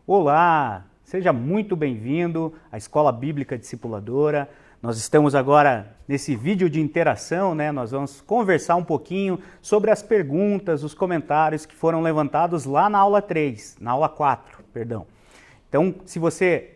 Olá, seja muito bem-vindo à Escola Bíblica Discipuladora. Nós estamos agora nesse vídeo de interação, né? Nós vamos conversar um pouquinho sobre as perguntas, os comentários que foram levantados lá na aula 3, na aula 4, perdão. Então, se você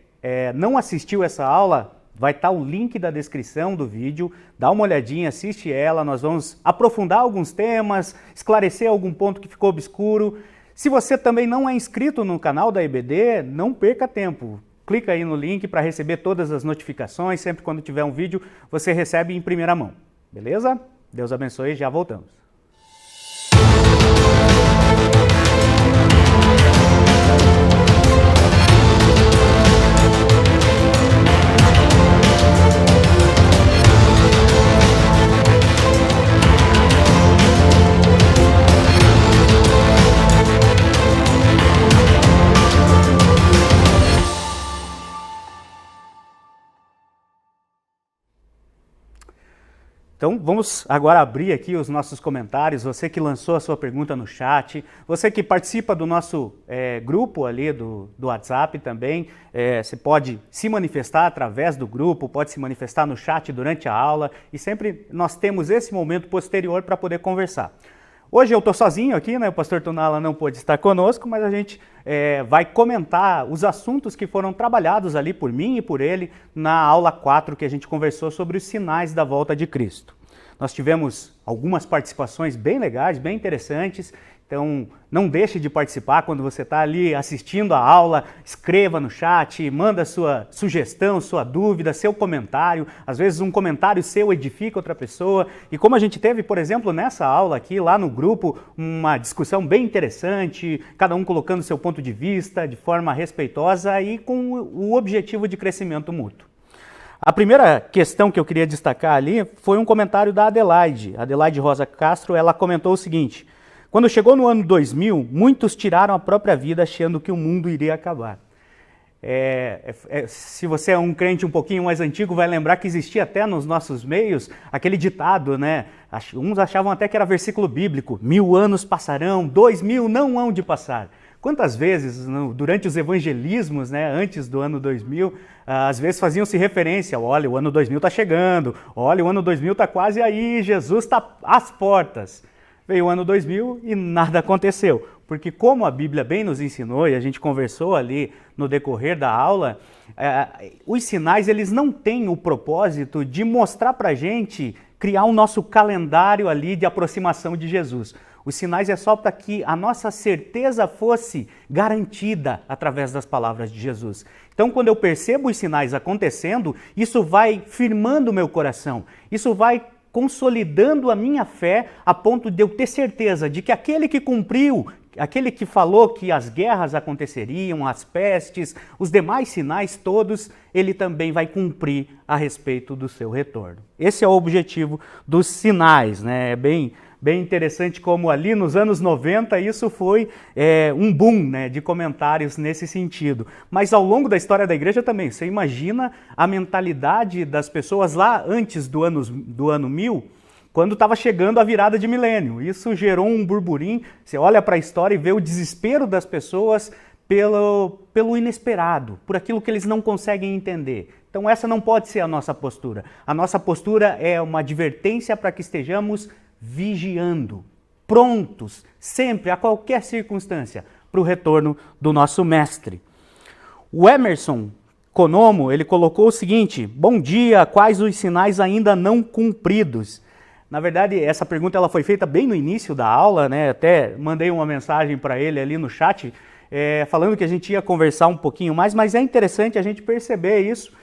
não assistiu essa aula, vai estar o link da descrição do vídeo, dá uma olhadinha, assiste ela, nós vamos aprofundar alguns temas, esclarecer algum ponto que ficou obscuro. Se você também não é inscrito no canal da EBD, não perca tempo. Clica aí no link para receber todas as notificações, sempre quando tiver um vídeo, você recebe em primeira mão. Beleza? Deus abençoe, já voltamos. Então vamos agora abrir aqui os nossos comentários, você que lançou a sua pergunta no chat, você que participa do nosso grupo ali do WhatsApp também, você pode se manifestar através do grupo, pode se manifestar no chat durante a aula e sempre nós temos esse momento posterior para poder conversar. Hoje eu estou sozinho aqui, né? O pastor Tunala não pôde estar conosco, mas a gente vai comentar os assuntos que foram trabalhados ali por mim e por ele na aula 4 que a gente conversou sobre os sinais da volta de Cristo. Nós tivemos algumas participações bem legais, bem interessantes, então não deixe de participar quando você está ali assistindo a aula, escreva no chat, manda sua sugestão, sua dúvida, seu comentário, às vezes um comentário seu edifica outra pessoa, e como a gente teve, por exemplo, nessa aula aqui, lá no grupo, uma discussão bem interessante, cada um colocando seu ponto de vista de forma respeitosa e com o objetivo de crescimento mútuo. A primeira questão que eu queria destacar ali foi um comentário da Adelaide Rosa Castro. Ela comentou o seguinte: quando chegou no ano 2000, muitos tiraram a própria vida achando que o mundo iria acabar. Se você é um crente um pouquinho mais antigo, vai lembrar que existia até nos nossos meios aquele ditado, né? Uns achavam até que era versículo bíblico: 1000 anos passarão, 2000 não hão de passar. Quantas vezes, durante os evangelismos, né, antes do ano 2000, às vezes faziam-se referência: olha, o ano 2000 está chegando, olha, o ano 2000 está quase aí, Jesus está às portas. Veio o ano 2000 e nada aconteceu, porque como a Bíblia bem nos ensinou, e a gente conversou ali no decorrer da aula, os sinais eles não têm o propósito de mostrar para a gente, criar um nosso calendário ali de aproximação de Jesus. Os sinais é só para que a nossa certeza fosse garantida através das palavras de Jesus. Então, quando eu percebo os sinais acontecendo, isso vai firmando o meu coração, isso vai consolidando a minha fé a ponto de eu ter certeza de que aquele que cumpriu, aquele que falou que as guerras aconteceriam, as pestes, os demais sinais todos, ele também vai cumprir a respeito do seu retorno. Esse é o objetivo dos sinais, né? É bem interessante como ali nos anos 90 isso foi um boom, né, de comentários nesse sentido. Mas ao longo da história da igreja também, você imagina a mentalidade das pessoas lá antes do ano 1000, quando estava chegando a virada de milênio. Isso gerou um burburinho, você olha para a história e vê o desespero das pessoas pelo inesperado, por aquilo que eles não conseguem entender. Então essa não pode ser a nossa postura. A nossa postura é uma advertência para que estejamos vigiando, prontos, sempre, a qualquer circunstância, para o retorno do nosso mestre. O Emerson Konomo, ele colocou o seguinte: bom dia, quais os sinais ainda não cumpridos? Na verdade, essa pergunta ela foi feita bem no início da aula, né? Até mandei uma mensagem para ele ali no chat, falando que a gente ia conversar um pouquinho mais, mas é interessante a gente perceber isso,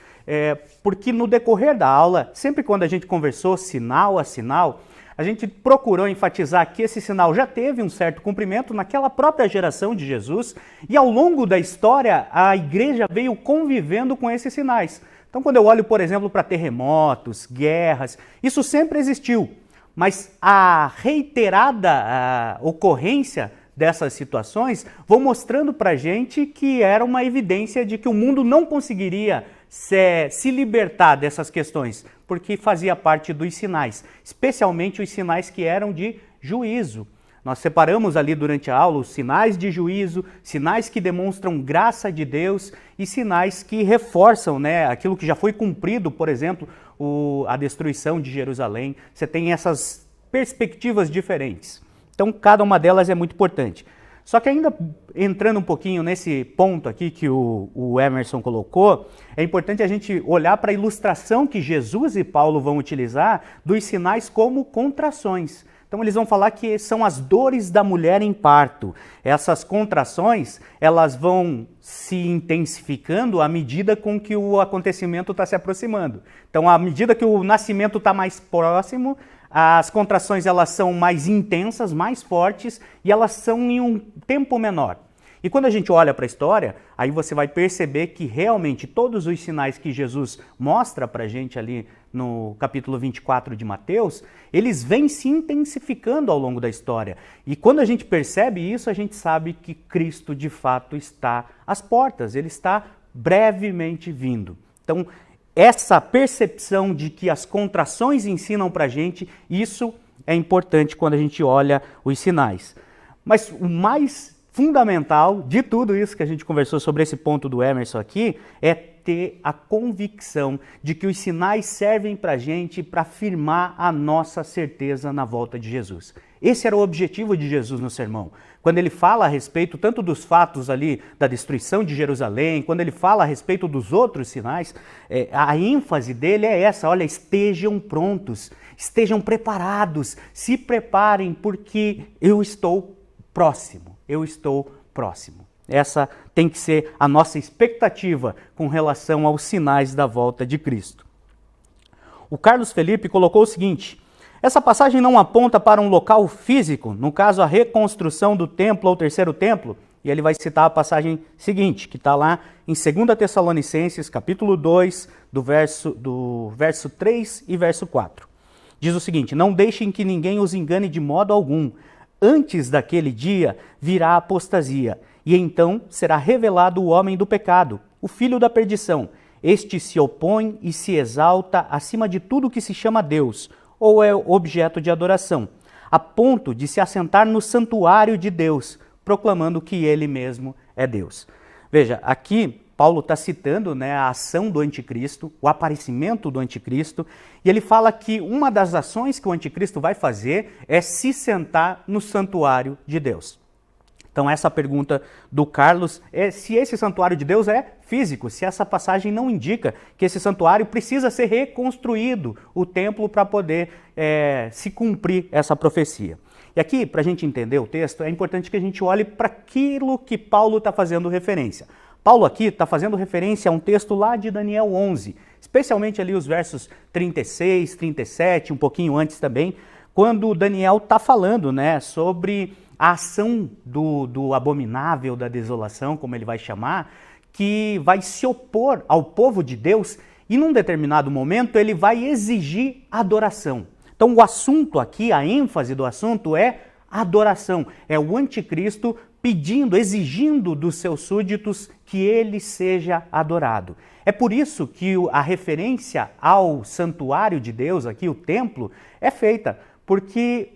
porque no decorrer da aula, sempre quando a gente conversou sinal a sinal, a gente procurou enfatizar que esse sinal já teve um certo cumprimento naquela própria geração de Jesus e ao longo da história a igreja veio convivendo com esses sinais. Então quando eu olho, por exemplo, para terremotos, guerras, isso sempre existiu, mas a reiterada ocorrência dessas situações vão mostrando para a gente que era uma evidência de que o mundo não conseguiria se libertar dessas questões, porque fazia parte dos sinais, especialmente os sinais que eram de juízo. Nós separamos ali durante a aula os sinais de juízo, sinais que demonstram graça de Deus e sinais que reforçam, né, aquilo que já foi cumprido, por exemplo, a destruição de Jerusalém. Você tem essas perspectivas diferentes. Então, cada uma delas é muito importante. Só que ainda entrando um pouquinho nesse ponto aqui que o Emerson colocou, é importante a gente olhar para a ilustração que Jesus e Paulo vão utilizar dos sinais como contrações. Então eles vão falar que são as dores da mulher em parto. Essas contrações, elas vão se intensificando à medida com que o acontecimento está se aproximando. Então, à medida que o nascimento está mais próximo, as contrações elas são mais intensas, mais fortes e elas são em um tempo menor. E quando a gente olha para a história, aí você vai perceber que realmente todos os sinais que Jesus mostra para a gente ali no capítulo 24 de Mateus, eles vêm se intensificando ao longo da história. E quando a gente percebe isso, a gente sabe que Cristo de fato está às portas, ele está brevemente vindo. Então, essa percepção de que as contrações ensinam para a gente, isso é importante quando a gente olha os sinais. Mas o mais fundamental de tudo isso que a gente conversou sobre esse ponto do Emerson aqui é ter a convicção de que os sinais servem para a gente para afirmar a nossa certeza na volta de Jesus. Esse era o objetivo de Jesus no sermão. Quando ele fala a respeito tanto dos fatos ali da destruição de Jerusalém, quando ele fala a respeito dos outros sinais, a ênfase dele é essa, olha, estejam prontos, estejam preparados, se preparem porque eu estou próximo. Eu estou próximo. Essa tem que ser a nossa expectativa com relação aos sinais da volta de Cristo. O Carlos Felipe colocou o seguinte: essa passagem não aponta para um local físico, no caso a reconstrução do templo ou terceiro templo, e ele vai citar a passagem seguinte, que está lá em 2 Tessalonicenses, capítulo 2, do verso 3 e verso 4. Diz o seguinte: não deixem que ninguém os engane de modo algum. Antes daquele dia virá a apostasia, e então será revelado o homem do pecado, o filho da perdição. Este se opõe e se exalta acima de tudo que se chama Deus, ou é objeto de adoração, a ponto de se assentar no santuário de Deus, proclamando que ele mesmo é Deus. Veja, aqui Paulo está citando, né, a ação do anticristo, o aparecimento do anticristo, e ele fala que uma das ações que o anticristo vai fazer é se sentar no santuário de Deus. Então essa pergunta do Carlos é se esse santuário de Deus é físico, se essa passagem não indica que esse santuário precisa ser reconstruído, o templo, para poder se cumprir essa profecia. E aqui, para a gente entender o texto, é importante que a gente olhe para aquilo que Paulo está fazendo referência. Paulo aqui está fazendo referência a um texto lá de Daniel 11, especialmente ali os versos 36, 37, um pouquinho antes também, quando Daniel está falando, né, sobre a ação do abominável da desolação, como ele vai chamar, que vai se opor ao povo de Deus e num determinado momento ele vai exigir adoração. Então o assunto aqui, a ênfase do assunto é adoração, é o anticristo pedindo, exigindo dos seus súditos que ele seja adorado. É por isso que a referência ao santuário de Deus, aqui o templo, é feita, porque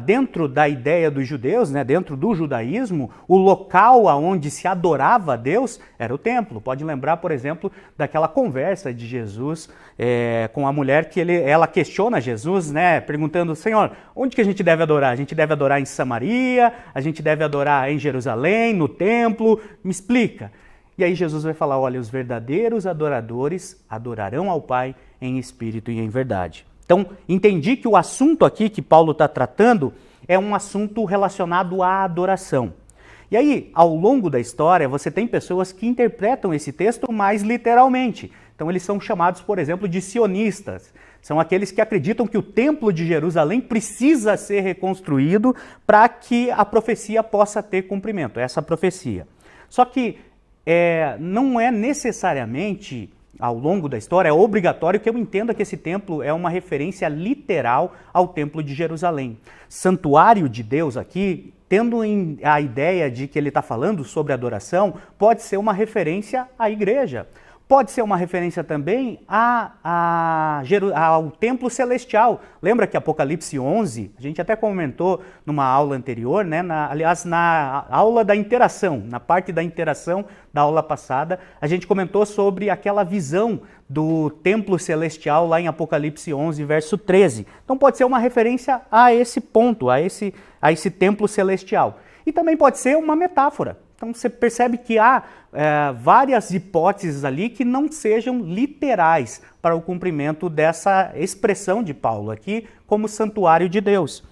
dentro da ideia dos judeus, né, dentro do judaísmo, o local onde se adorava a Deus era o templo. Pode lembrar, por exemplo, daquela conversa de Jesus com a mulher que ela questiona Jesus, né, perguntando: Senhor, onde que a gente deve adorar? A gente deve adorar em Samaria? A gente deve adorar em Jerusalém, no templo? Me explica. E aí Jesus vai falar: olha, os verdadeiros adoradores adorarão ao Pai em espírito e em verdade. Então, entendi que o assunto aqui que Paulo está tratando é um assunto relacionado à adoração. E aí, ao longo da história, você tem pessoas que interpretam esse texto mais literalmente. Então, eles são chamados, por exemplo, de sionistas. São aqueles que acreditam que o templo de Jerusalém precisa ser reconstruído para que a profecia possa ter cumprimento, essa profecia. Só que não é necessariamente, ao longo da história, é obrigatório que eu entenda que esse templo é uma referência literal ao templo de Jerusalém. Santuário de Deus aqui, tendo a ideia de que ele está falando sobre adoração, pode ser uma referência à igreja. Pode ser uma referência também ao templo celestial. Lembra que Apocalipse 11, a gente até comentou numa aula anterior, né? Aliás, na aula da interação, na parte da interação da aula passada, a gente comentou sobre aquela visão do templo celestial lá em Apocalipse 11, verso 13. Então pode ser uma referência a esse ponto, a esse templo celestial. E também pode ser uma metáfora. Então você percebe que há várias hipóteses ali que não sejam literais para o cumprimento dessa expressão de Paulo aqui como santuário de Deus.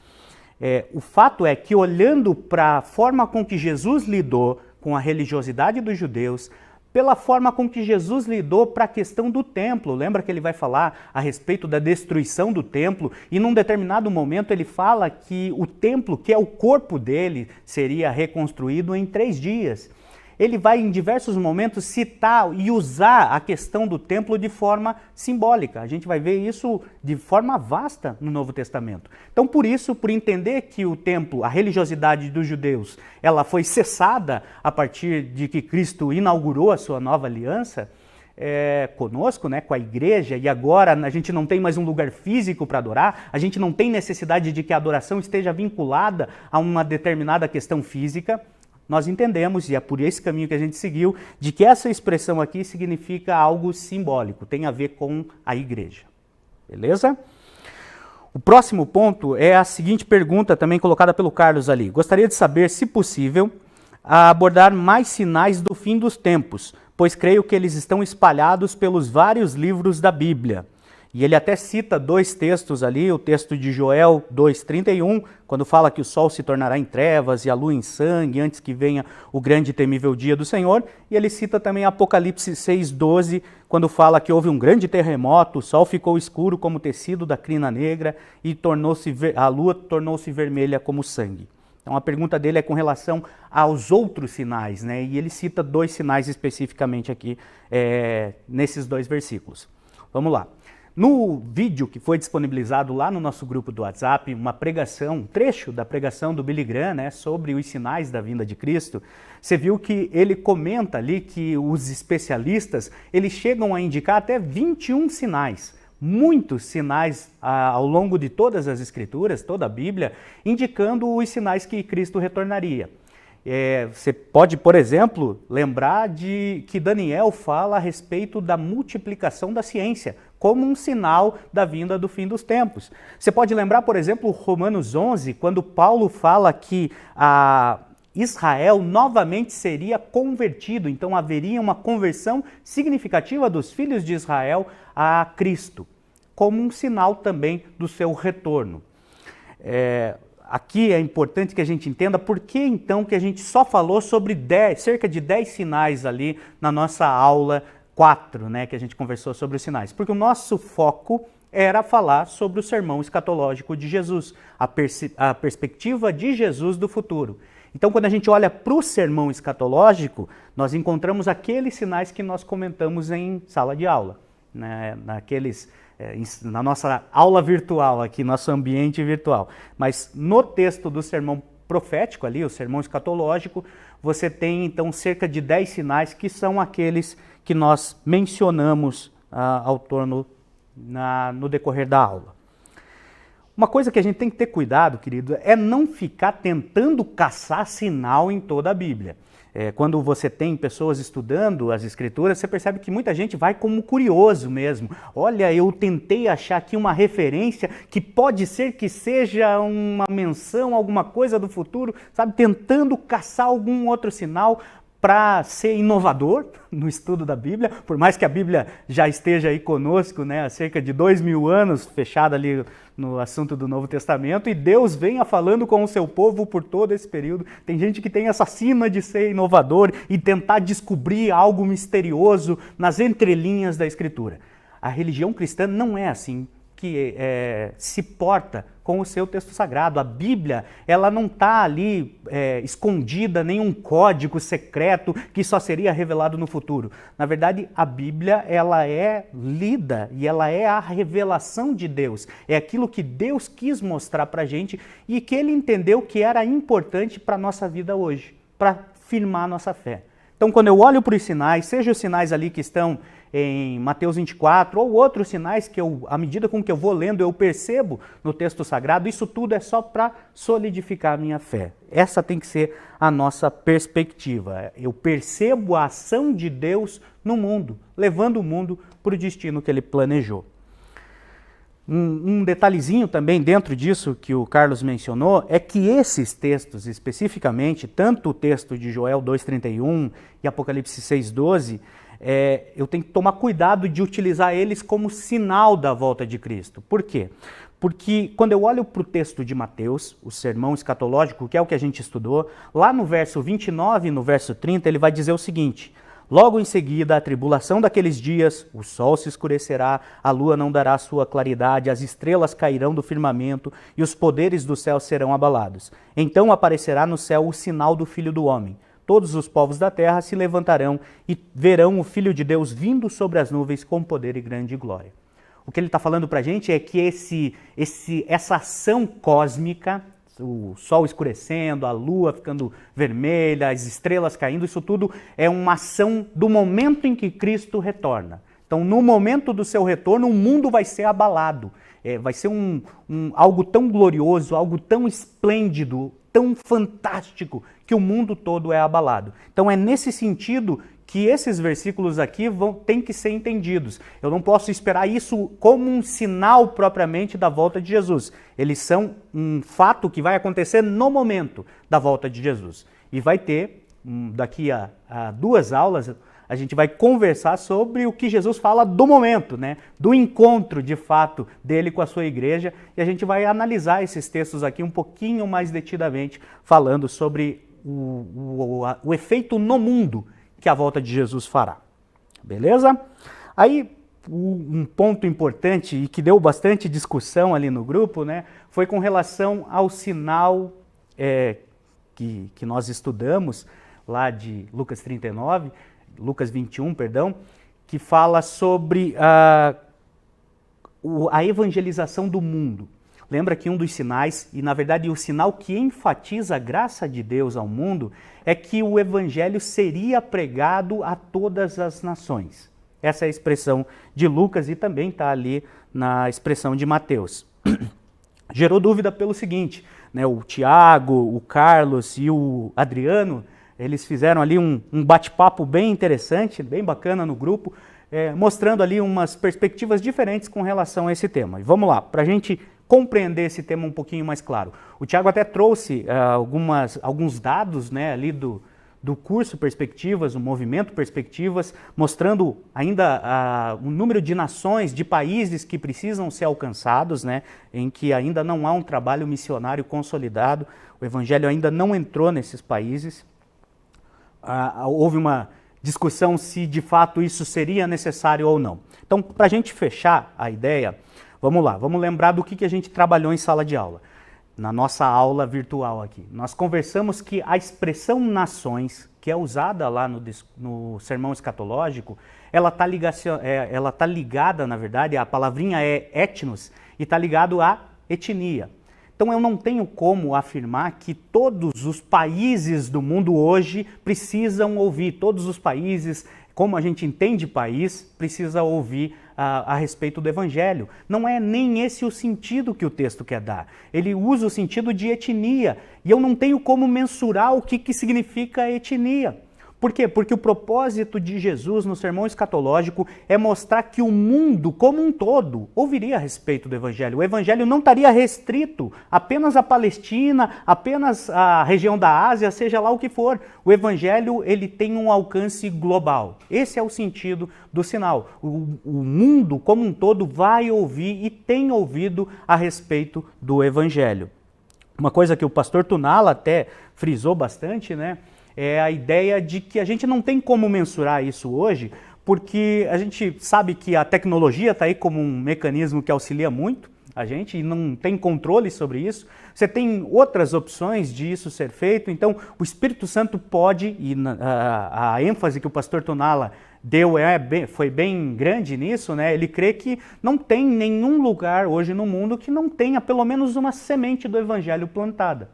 O fato é que, olhando para a forma com que Jesus lidou com a religiosidade dos judeus, pela forma com que Jesus lidou para a questão do templo. Lembra que ele vai falar a respeito da destruição do templo e num determinado momento ele fala que o templo, que é o corpo dele, seria reconstruído em 3 dias. Ele vai em diversos momentos citar e usar a questão do templo de forma simbólica. A gente vai ver isso de forma vasta no Novo Testamento. Então, por isso, por entender que o templo, a religiosidade dos judeus, ela foi cessada a partir de que Cristo inaugurou a sua nova aliança conosco, né, com a igreja, e agora a gente não tem mais um lugar físico para adorar, a gente não tem necessidade de que a adoração esteja vinculada a uma determinada questão física. Nós entendemos, e é por esse caminho que a gente seguiu, de que essa expressão aqui significa algo simbólico, tem a ver com a igreja. Beleza? O próximo ponto é a seguinte pergunta, também colocada pelo Carlos ali. Gostaria de saber, se possível, abordar mais sinais do fim dos tempos, pois creio que eles estão espalhados pelos vários livros da Bíblia. E ele até cita 2 textos ali, o texto de Joel 2,31, quando fala que o sol se tornará em trevas e a lua em sangue, antes que venha o grande e temível dia do Senhor. E ele cita também Apocalipse 6,12, quando fala que houve um grande terremoto, o sol ficou escuro como tecido da crina negra e a lua tornou-se vermelha como sangue. Então a pergunta dele é com relação aos outros sinais, né? E ele cita 2 sinais especificamente aqui nesses 2 versículos. Vamos lá. No vídeo que foi disponibilizado lá no nosso grupo do WhatsApp, uma pregação, um trecho da pregação do Billy Graham, né, sobre os sinais da vinda de Cristo, você viu que ele comenta ali que os especialistas, eles chegam a indicar até 21 sinais, muitos sinais ao longo de todas as escrituras, toda a Bíblia, indicando os sinais que Cristo retornaria. Você pode, por exemplo, lembrar de que Daniel fala a respeito da multiplicação da ciência, como um sinal da vinda do fim dos tempos. Você pode lembrar, por exemplo, Romanos 11, quando Paulo fala que Israel novamente seria convertido, então haveria uma conversão significativa dos filhos de Israel a Cristo, como um sinal também do seu retorno. Aqui é importante que a gente entenda por que então que a gente só falou sobre cerca de 10 sinais ali na nossa aula 4, né, que a gente conversou sobre os sinais. Porque o nosso foco era falar sobre o sermão escatológico de Jesus, a perspectiva de Jesus do futuro. Então, quando a gente olha para o sermão escatológico, nós encontramos aqueles sinais que nós comentamos em sala de aula, né, na nossa aula virtual aqui, nosso ambiente virtual. Mas no texto do sermão profético ali, o sermão escatológico, você tem então cerca de 10 sinais que são aqueles que nós mencionamos no decorrer da aula. Uma coisa que a gente tem que ter cuidado, querido, é não ficar tentando caçar sinal em toda a Bíblia. Quando você tem pessoas estudando as Escrituras, você percebe que muita gente vai como curioso mesmo. Olha, eu tentei achar aqui uma referência que pode ser que seja uma menção, alguma coisa do futuro, sabe? Tentando caçar algum outro sinal para ser inovador no estudo da Bíblia, por mais que a Bíblia já esteja aí conosco, né, há cerca de 2000 anos, fechada ali no assunto do Novo Testamento, e Deus venha falando com o seu povo por todo esse período. Tem gente que tem essa sina de ser inovador e tentar descobrir algo misterioso nas entrelinhas da Escritura. A religião cristã não é assim que se porta com o seu texto sagrado. A Bíblia, ela não está ali escondida, nenhum código secreto que só seria revelado no futuro. Na verdade, a Bíblia, ela é lida e ela é a revelação de Deus. É aquilo que Deus quis mostrar para a gente e que Ele entendeu que era importante para a nossa vida hoje, para firmar a nossa fé. Então, quando eu olho para os sinais, seja os sinais ali que estão em Mateus 24, ou outros sinais que à medida com que eu vou lendo, eu percebo no texto sagrado, isso tudo é só para solidificar a minha fé. Essa tem que ser a nossa perspectiva. Eu percebo a ação de Deus no mundo, levando o mundo para o destino que ele planejou. Um detalhezinho também dentro disso que o Carlos mencionou é que esses textos especificamente, tanto o texto de Joel 2,31 e Apocalipse 6,12, eu tenho que tomar cuidado de utilizar eles como sinal da volta de Cristo. Por quê? Porque quando eu olho para o texto de Mateus, o sermão escatológico, que é o que a gente estudou, lá no verso 29 e no verso 30, ele vai dizer o seguinte: logo em seguida, a tribulação daqueles dias, o sol se escurecerá, a lua não dará sua claridade, as estrelas cairão do firmamento e os poderes do céu serão abalados. Então aparecerá no céu o sinal do Filho do Homem. Todos os povos da terra se levantarão e verão o Filho de Deus vindo sobre as nuvens com poder e grande glória. O que ele está falando para a gente é que essa ação cósmica, o sol escurecendo, a lua ficando vermelha, as estrelas caindo, isso tudo é uma ação do momento em que Cristo retorna. Então, no momento do seu retorno, o mundo vai ser abalado. Vai ser algo tão glorioso, algo tão esplêndido, tão fantástico, que o mundo todo é abalado. Então, é nesse sentido que esses versículos aqui têm que ser entendidos. Eu não posso esperar isso como um sinal propriamente da volta de Jesus. Eles são um fato que vai acontecer no momento da volta de Jesus. E vai ter, daqui a 2 aulas, a gente vai conversar sobre o que Jesus fala do momento, né? Do encontro, de fato, dele com a sua igreja. E a gente vai analisar esses textos aqui um pouquinho mais detidamente, falando sobre o efeito no mundo que a volta de Jesus fará. Beleza? Aí, um ponto importante e que deu bastante discussão ali no grupo, né, foi com relação ao sinal que nós estudamos, lá de Lucas 21, que fala sobre a evangelização do mundo. Lembra que um dos sinais, e na verdade o sinal que enfatiza a graça de Deus ao mundo, é que o evangelho seria pregado a todas as nações. Essa é a expressão de Lucas e também está ali na expressão de Mateus. Gerou dúvida pelo seguinte, né, o Tiago, o Carlos e o Adriano, eles fizeram ali um bate-papo bem interessante, bem bacana no grupo, mostrando ali umas perspectivas diferentes com relação a esse tema. E vamos lá, para a gente compreender esse tema um pouquinho mais claro. O Tiago até trouxe alguns dados, né, ali do curso Perspectivas, o movimento Perspectivas, mostrando ainda o número de nações, de países que precisam ser alcançados, né, em que ainda não há um trabalho missionário consolidado, o evangelho ainda não entrou nesses países. Houve uma discussão se de fato isso seria necessário ou não. Então, para a gente fechar a ideia, vamos lá, vamos lembrar do que a gente trabalhou em sala de aula, na nossa aula virtual aqui. Nós conversamos que a expressão nações, que é usada lá no sermão escatológico, ela tá ligada, na verdade, a palavrinha é etnos, e está ligado à etnia. Então eu não tenho como afirmar que todos os países do mundo hoje precisam ouvir, todos os países, como a gente entende país, precisa ouvir a respeito do evangelho. Não é nem esse o sentido que o texto quer dar. Ele usa o sentido de etnia, e eu não tenho como mensurar o que significa etnia. Por quê? Porque o propósito de Jesus no sermão escatológico é mostrar que o mundo como um todo ouviria a respeito do evangelho. O evangelho não estaria restrito apenas à Palestina, apenas à região da Ásia, seja lá o que for. O evangelho, ele tem um alcance global. Esse é o sentido do sinal. O mundo como um todo vai ouvir e tem ouvido a respeito do evangelho. Uma coisa que o pastor Tunala até frisou bastante, né? É a ideia de que a gente não tem como mensurar isso hoje, porque a gente sabe que a tecnologia está aí como um mecanismo que auxilia muito a gente e não tem controle sobre isso. Você tem outras opções de isso ser feito, então o Espírito Santo pode, e a ênfase que o pastor Tunala deu foi bem grande nisso, né? Ele crê que não tem nenhum lugar hoje no mundo que não tenha pelo menos uma semente do evangelho plantada.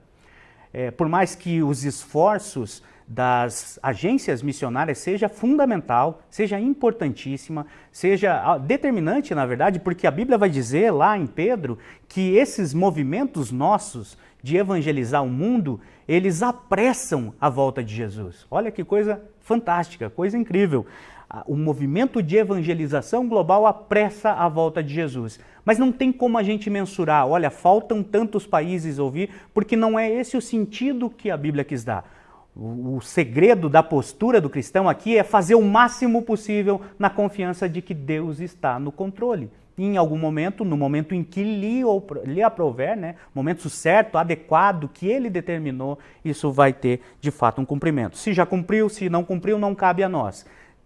Por mais que os esforços das agências missionárias seja fundamental, seja importantíssima, seja determinante, na verdade, porque a Bíblia vai dizer lá em Pedro que esses movimentos nossos de evangelizar o mundo, eles apressam a volta de Jesus. Olha que coisa fantástica, coisa incrível. O movimento de evangelização global apressa a volta de Jesus. Mas não tem como a gente mensurar, olha, faltam tantos países ouvir, porque não é esse o sentido que a Bíblia quis dar. O segredo da postura do cristão aqui é fazer o máximo possível na confiança de que Deus está no controle. E em algum momento, no momento em que lhe aprouver, né, momento certo, adequado, que ele determinou, isso vai ter de fato um cumprimento. Se já cumpriu, se não cumpriu, não cabe a nós.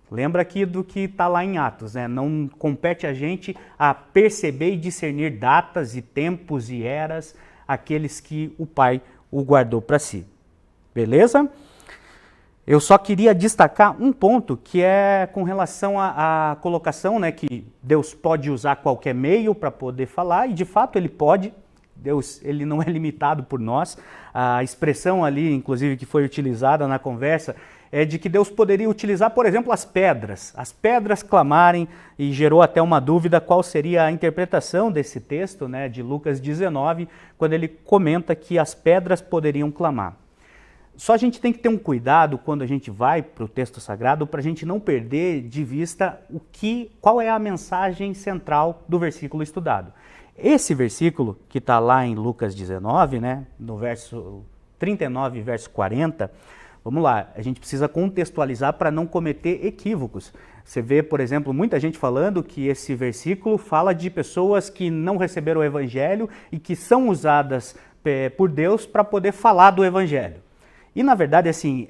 Lembra aqui do que está lá em Atos, né? Não compete a gente a perceber e discernir datas e tempos e eras, aqueles que o Pai o guardou para si. Beleza? Eu só queria destacar um ponto, que é com relação à colocação, né, que Deus pode usar qualquer meio para poder falar, e de fato Ele pode. Deus, Ele não é limitado por nós. A expressão ali, inclusive, que foi utilizada na conversa, é de que Deus poderia utilizar, por exemplo, as pedras clamarem, e gerou até uma dúvida qual seria a interpretação desse texto, né, de Lucas 19, quando ele comenta que as pedras poderiam clamar. Só a gente tem que ter um cuidado quando a gente vai para o texto sagrado para a gente não perder de vista qual é a mensagem central do versículo estudado. Esse versículo que está lá em Lucas 19, né, no verso 39 e verso 40, vamos lá, a gente precisa contextualizar para não cometer equívocos. Você vê, por exemplo, muita gente falando que esse versículo fala de pessoas que não receberam o evangelho e que são usadas por Deus para poder falar do evangelho. E na verdade, assim,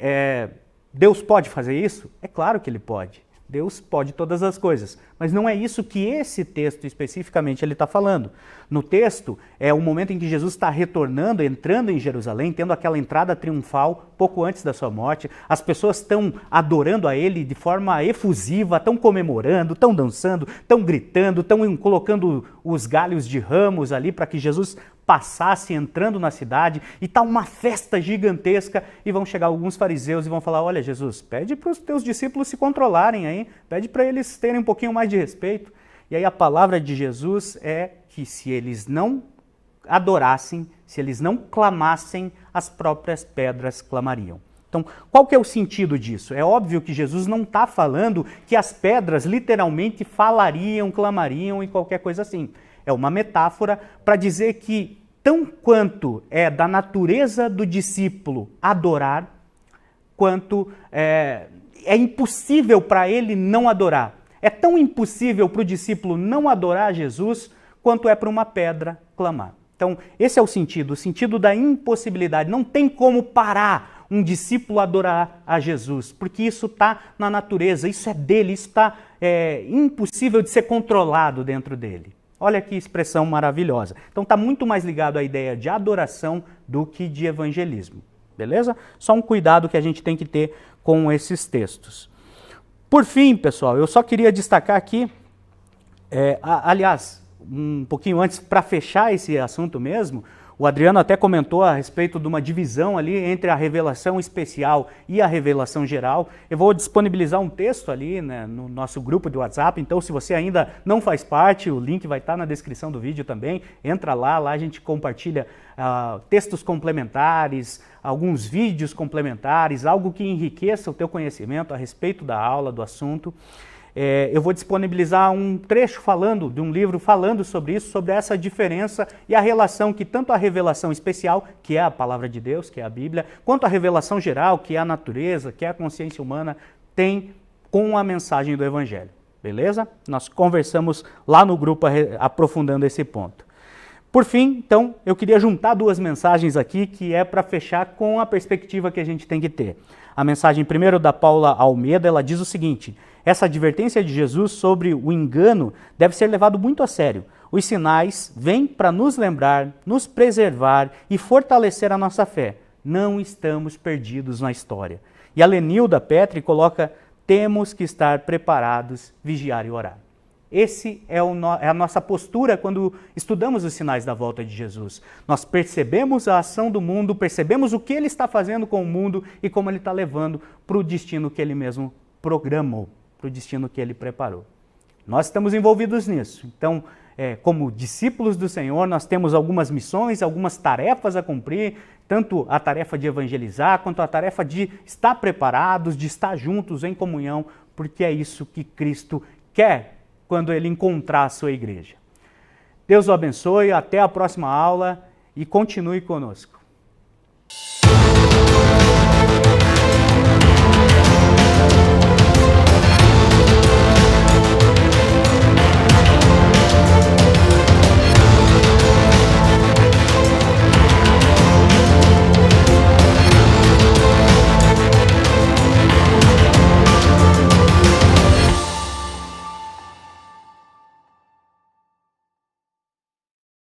Deus pode fazer isso? É claro que Ele pode. Deus pode todas as coisas, mas não é isso que esse texto especificamente ele está falando. No texto, é o momento em que Jesus está retornando, entrando em Jerusalém, tendo aquela entrada triunfal pouco antes da sua morte. As pessoas estão adorando a Ele de forma efusiva, estão comemorando, estão dançando, estão gritando, estão colocando os galhos de ramos ali para que Jesus passasse entrando na cidade, e está uma festa gigantesca, e vão chegar alguns fariseus e vão falar, olha Jesus, pede para os teus discípulos se controlarem aí, pede para eles terem um pouquinho mais de respeito. E aí a palavra de Jesus é que se eles não adorassem, se eles não clamassem, as próprias pedras clamariam. Então, qual que é o sentido disso? É óbvio que Jesus não está falando que as pedras literalmente falariam, clamariam e qualquer coisa assim. É uma metáfora para dizer que, tão quanto é da natureza do discípulo adorar, quanto é impossível para ele não adorar. É tão impossível para o discípulo não adorar Jesus, quanto é para uma pedra clamar. Então, esse é o sentido da impossibilidade. Não tem como parar um discípulo adorar a Jesus, porque isso está na natureza, isso é dele, isso está impossível de ser controlado dentro dele. Olha que expressão maravilhosa. Então está muito mais ligado à ideia de adoração do que de evangelismo. Beleza? Só um cuidado que a gente tem que ter com esses textos. Por fim, pessoal, eu só queria destacar aqui, aliás, um pouquinho antes, para fechar esse assunto mesmo, o Adriano até comentou a respeito de uma divisão ali entre a revelação especial e a revelação geral. Eu vou disponibilizar um texto ali, né, no nosso grupo de WhatsApp, então se você ainda não faz parte, o link vai estar na descrição do vídeo também. Entra lá a gente compartilha textos complementares, alguns vídeos complementares, algo que enriqueça o teu conhecimento a respeito da aula, do assunto. Eu vou disponibilizar um trecho de um livro falando sobre isso, sobre essa diferença e a relação que tanto a revelação especial, que é a palavra de Deus, que é a Bíblia, quanto a revelação geral, que é a natureza, que é a consciência humana, tem com a mensagem do Evangelho. Beleza? Nós conversamos lá no grupo aprofundando esse ponto. Por fim, então, eu queria juntar duas mensagens aqui, que é para fechar com a perspectiva que a gente tem que ter. A mensagem primeiro da Paula Almeida, ela diz o seguinte: essa advertência de Jesus sobre o engano deve ser levado muito a sério. Os sinais vêm para nos lembrar, nos preservar e fortalecer a nossa fé. Não estamos perdidos na história. E a Lenilda Petri coloca: temos que estar preparados, vigiar e orar. Esse é a nossa postura quando estudamos os sinais da volta de Jesus. Nós percebemos a ação do mundo, percebemos o que ele está fazendo com o mundo e como ele está levando para o destino que ele mesmo programou, para o destino que ele preparou. Nós estamos envolvidos nisso. Então, como discípulos do Senhor, nós temos algumas missões, algumas tarefas a cumprir, tanto a tarefa de evangelizar, quanto a tarefa de estar preparados, de estar juntos em comunhão, porque é isso que Cristo quer quando ele encontrar a sua igreja. Deus o abençoe, até a próxima aula e continue conosco.